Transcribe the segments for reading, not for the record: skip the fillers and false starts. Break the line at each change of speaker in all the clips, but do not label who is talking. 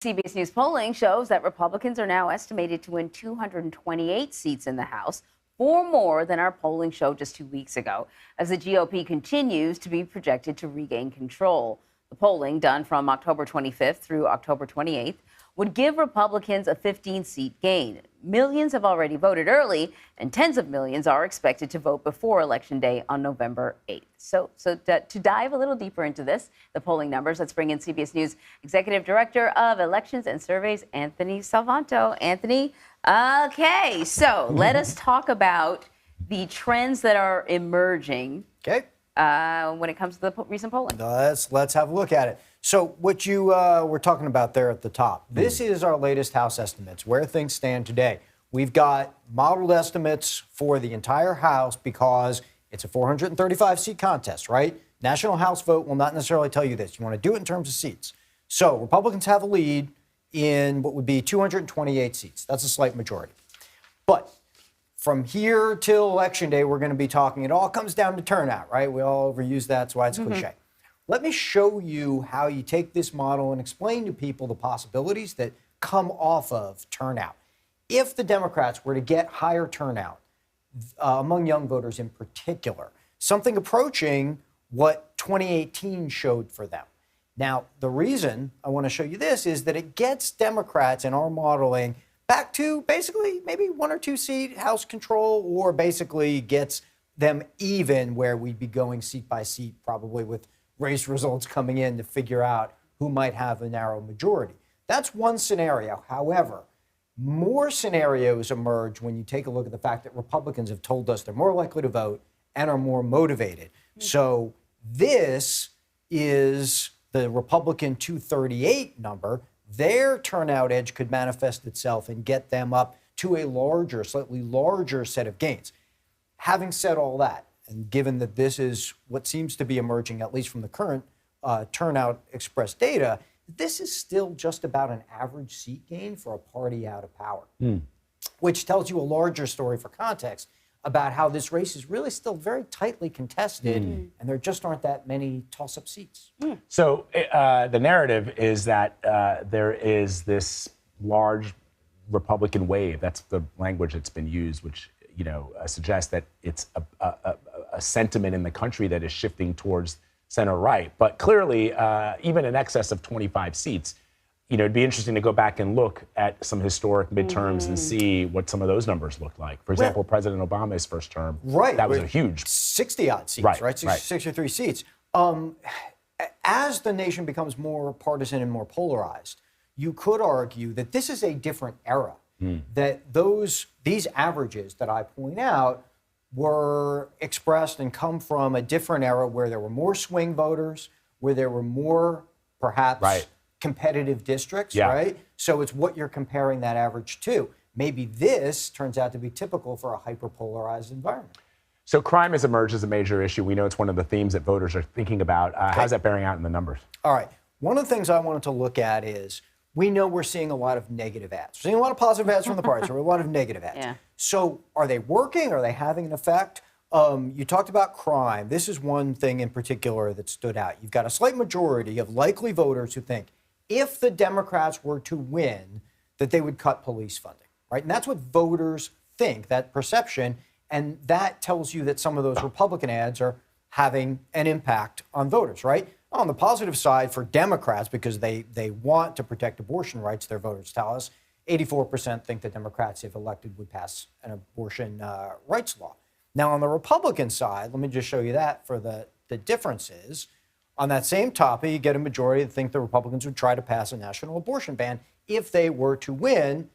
CBS News polling shows that Republicans are now estimated to win 228 seats in the House, 4 more than our polling showed just 2 weeks ago, as the GOP continues to be projected to regain control. The polling, done from October 25th through October 28th, would give Republicans a 15-seat gain. Millions have already voted early, and tens of millions are expected to vote before Election Day on November 8th. So to dive a little deeper into this, the polling numbers, let's bring in CBS News Executive Director of Elections and Surveys, Anthony Salvanto. Anthony, okay, so let us talk about the trends that are emerging.
Okay.
When it comes to the recent polling.
Let's have a look at it. So what you were talking about there at the top, this is our latest House estimates, where things stand today. We've got modeled estimates for the entire House because it's a 435-seat contest, right? National House vote will not necessarily tell you this. You want to do it in terms of seats. So Republicans have a lead in what would be 228 seats. That's a slight majority. But from here till Election Day, we're going to be talking, it all comes down to turnout, right? We all overuse that, that's why it's cliche. Let me show you how you take this model and explain to people the possibilities that come off of turnout. If the Democrats were to get higher turnout, among young voters in particular, something approaching what 2018 showed for them. Now, the reason I want to show you this is that it gets Democrats in our modeling back to basically maybe 1 or 2 seat House control, or basically gets them even where we'd be going seat by seat, probably with race results coming in to figure out who might have a narrow majority. That's one scenario. However, more scenarios emerge when you take a look at the fact that Republicans have told us they're more likely to vote and are more motivated. So this is the Republican 238 number. Their turnout edge could manifest itself and get them up to a larger, slightly larger set of gains. Having said all that, and given that this is what seems to be emerging, at least from the current turnout express data, this is still just about an average seat gain for a party out of power, which tells you a larger story for context about how this race is really still very tightly contested, and there just aren't that many toss-up seats.
So the narrative is that there is this large Republican wave. That's the language that's been used, which suggests that it's a sentiment in the country that is shifting towards center-right. But clearly, even in excess of 25 seats, it'd be interesting to go back and look at some historic midterms and see what some of those numbers look like. For example, President Obama's first term, that was a huge
60-odd seats, right? 63 seats. As the nation becomes more partisan and more polarized, you could argue that this is a different era. That these averages that I point out were expressed and come from a different era where there were more swing voters, where there were more perhaps competitive districts, right? So it's what you're comparing that average to. Maybe this turns out to be typical for a hyper-polarized environment.
So crime has emerged as a major issue. We know it's one of the themes that voters are thinking about. How's that bearing out in the numbers?
All right. One of the things I wanted to look at is we know we're seeing a lot of negative ads. We're seeing a lot of positive ads from the parties, or a lot of negative ads. So are they working? Are they having an effect? You talked about crime. This is one thing in particular that stood out. You've got a slight majority of likely voters who think if the Democrats were to win, that they would cut police funding, right? And that's what voters think, that perception. And that tells you that some of those Republican ads are having an impact on voters, right? On the positive side for Democrats, because they want to protect abortion rights, their voters tell us, 84% think that Democrats, if elected, would pass an abortion rights law. Now, on the Republican side, let me just show you that for the differences. On that same topic, you get a majority that think the Republicans would try to pass a national abortion ban if they were to win.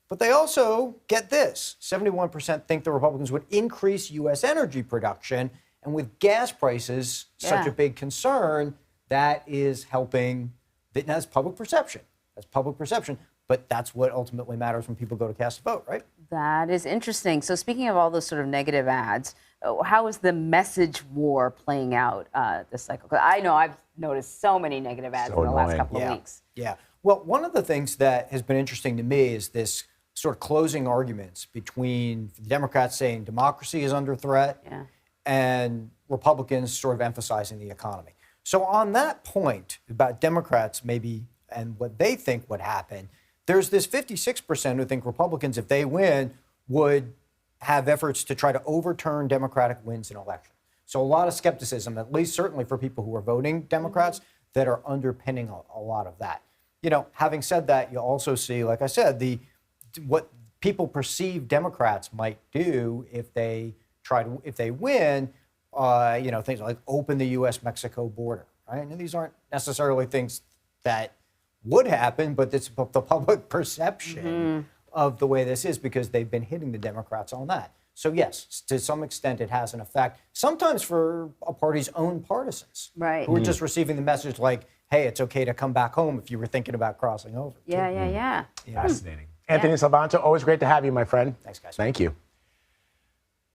But they also get this. 71% think the Republicans would increase U.S. energy production. And with gas prices such a big concern, that is helping, that's public perception. That's public perception. But that's what ultimately matters when people go to cast a vote, right?
That is interesting. So speaking of all those sort of negative ads, how is the message war playing out this cycle? 'Cause I know I've noticed so many negative ads in the last couple of weeks.
Yeah. Well, one of the things that has been interesting to me is this sort of closing arguments between the Democrats saying democracy is under threat and Republicans sort of emphasizing the economy. So on that point about Democrats maybe and what they think would happen, there's this 56% who think Republicans, if they win, would have efforts to try to overturn Democratic wins in elections. So a lot of skepticism, at least certainly for people who are voting Democrats, that are underpinning a lot of that. You know, having said that, you also see, like I said, what people perceive Democrats might do if they win, you know, things like open the U.S.-Mexico border, right? And these aren't necessarily things that would happen, but it's the public perception of the way this is because they've been hitting the Democrats on that. So yes, to some extent it has an effect, sometimes for a party's own partisans,
right,
who are just receiving the message like, hey, it's okay to come back home if you were thinking about crossing over.
Yeah.
Fascinating. Anthony Salvanto, always great to have you, my friend.
Thanks, guys.
Thank you.